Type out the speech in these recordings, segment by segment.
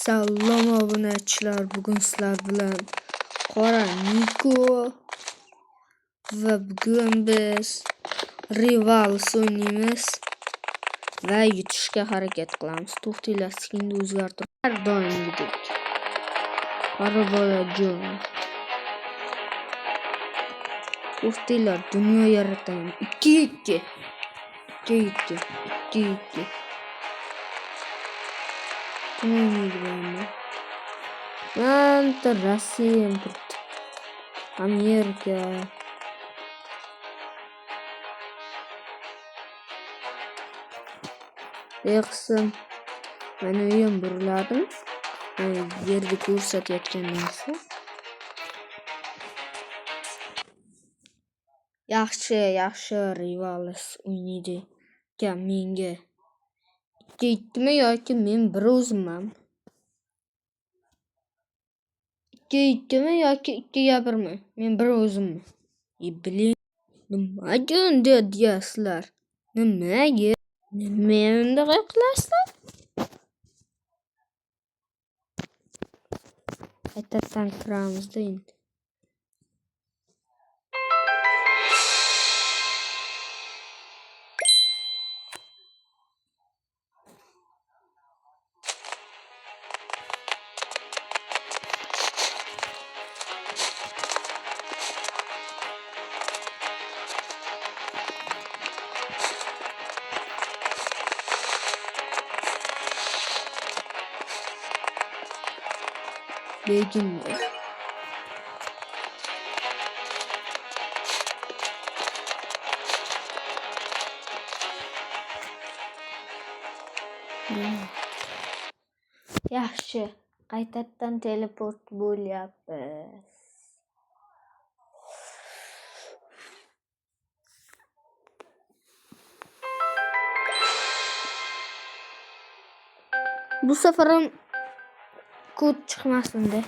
Salom obunachilar, bugun sizlar bilan Qora Niko va bugun biz Rivals o'ynaymiz va yutishga harakat qilamiz. To'xtinglar, skinni o'zgartirib har doimgidek. Qora bolajon. To'xtinglar, dunyo yarataman. 2-2. Manta Rossiya, Amerika. Yaxshi. Mana uyim buriladim. Yerda ko'rsatayotgan narsa. Yaxshi Rivals o'ynaydi. Menga 2-2mi yoki men bir o'zimman? 2-2mi yoki 2-1mi? Men bir o'zimman. Bilin, nimaga unda deyasizlar? Nimaga? Nima unda qilasizlar? Qaytadan kiramizda endi. Begin. Yaxshi, qaytadan teleport bo'lyapmiz. Bu safar ham kod chiqmasin-da.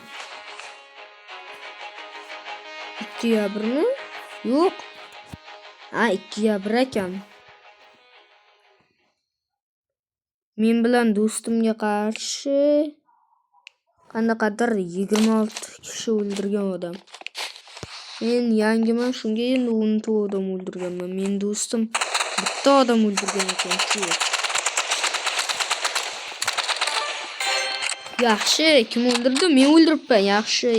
2-1mi? Yo'q. 2-1 ekan. Men bilan do'stimga qarshi qanaqadir 26 kishi o'ldirgan odam. Men yangiman, shunga endi 10 odam o'ldirganman. Men do'stim bitta odam o'ldirgan ekan. Yaxshi, kim o'ldirdi? Men o'ldiribman. Yaxshi.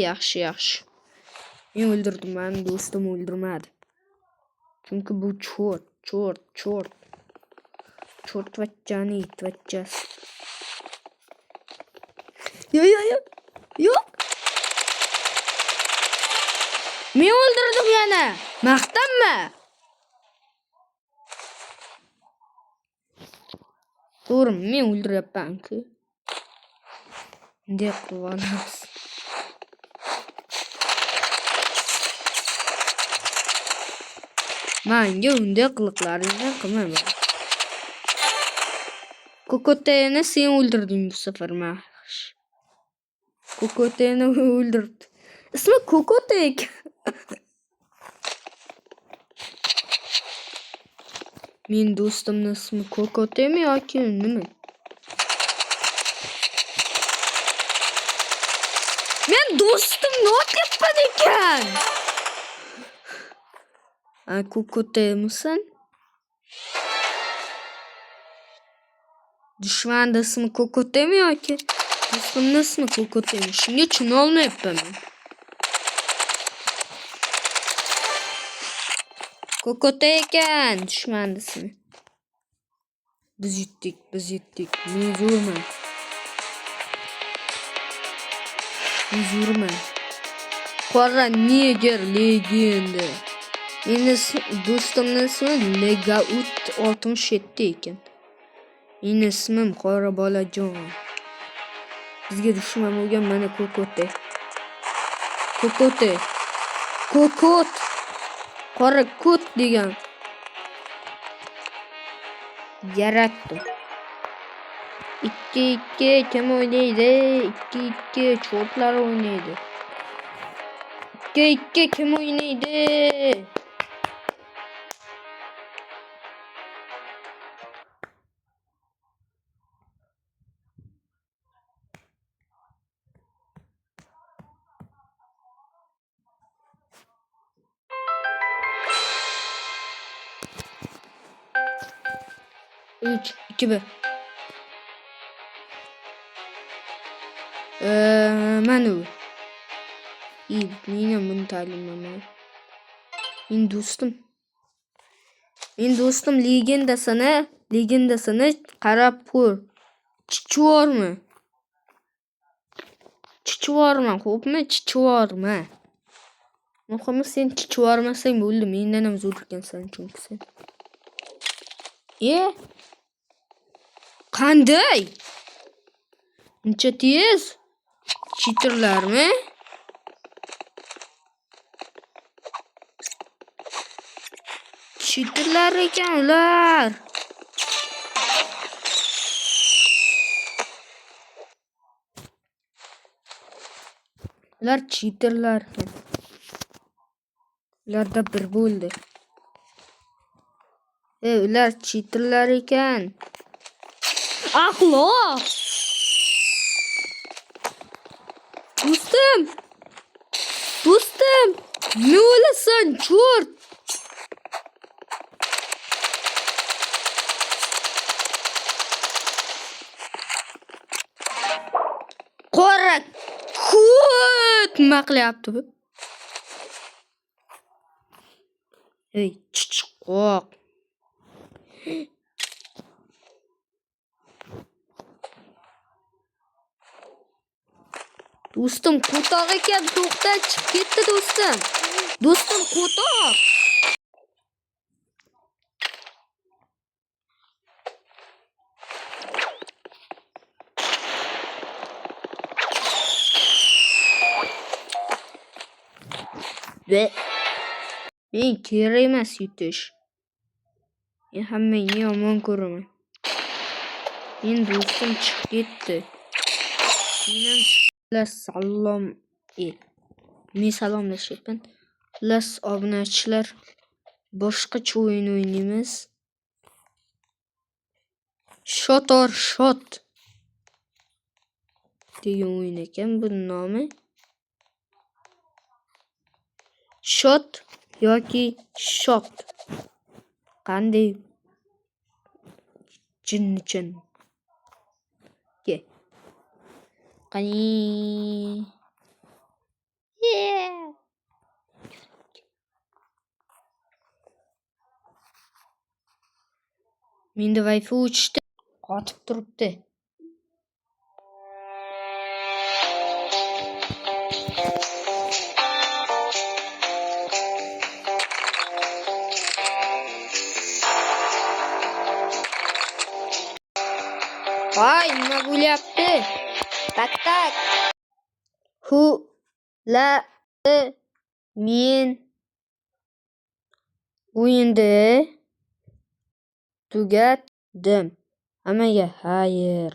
Men o'ldirdim, meni do'stim o'ldirmadi. Chunki bu cho'rtvachchani itvachchasi. Yo'q. Men o'ldirdim yana. Maqtanma. To'g'ri, men o'ldiryapman-ku. Bunday qilamiz. Menga unday qiliqlaringni qilmayman. Kokoteni sen o'ldirding bu safar, mahsh. Kokoteni o'ldirdi. Ismi Kokotek. Men do'stimning ismi Kokotemi yoki nima? Men do'stim notepan ekan. Kokotemisan? Dushmanning ismi Kokotemi yoki do'stimning ismi Kokotemi? Shunga tushuna olmayapman men. Kokote ekan dushmanning ismi. Biz yutdik. Men zo'rman. Qora Neger legenda. Meni do'stimning ismi Legaut 67 ekan. Meni ismim Qora bolajon. Bizga dushman bo'lgan mana Kokote. Kokot. Qora kot degan. Yaratdi. 2-2 kim o'ynaydi? 2-2 cho'tlar o'ynaydi. 2-2 kim o'ynaydi? 3, 2, 1. Mana bu. Men ham buni tanlayman. Men do'stim legendasini qarab ko'r. Chichvorma. Xo'pmi? Chichvorma. Muhimi sen chichvormasang bo'ldi. Mendan ham zo'r ekansan chunki sen. Qanday? Uncha tez? Cheaterlarmi? Cheaterlar ekan ular. Ular cheaterlar. Ularda bir bo'ldi. Ular cheaterlar ekan. Axloq. Do'stim. Ne olasan, cho'rt? Qora kut nima qilyapti bu? Chichiqoq. Do'stim qo'toq ekan, to'xta, chiqib ketdi do'stim. Do'stim qo'toq. Men kerak emas yutish. Men hammangni yomon ko'raman. Men do'stim chiqib ketdi. Men salom. Men salomlashyapman. Xullas, obunachilar, boshqacha o'yin o'ynaymiz. Shot or shot degan o'yin ekan bu nomi. Shot yoki shot. Qanday jinnichin. Qani. Menda Wi-Fi o'chdi. Qotib turibdi. Voy, nima bo'lyapti? Tak. Men o'yinda tugatdim. Hammaga xayr.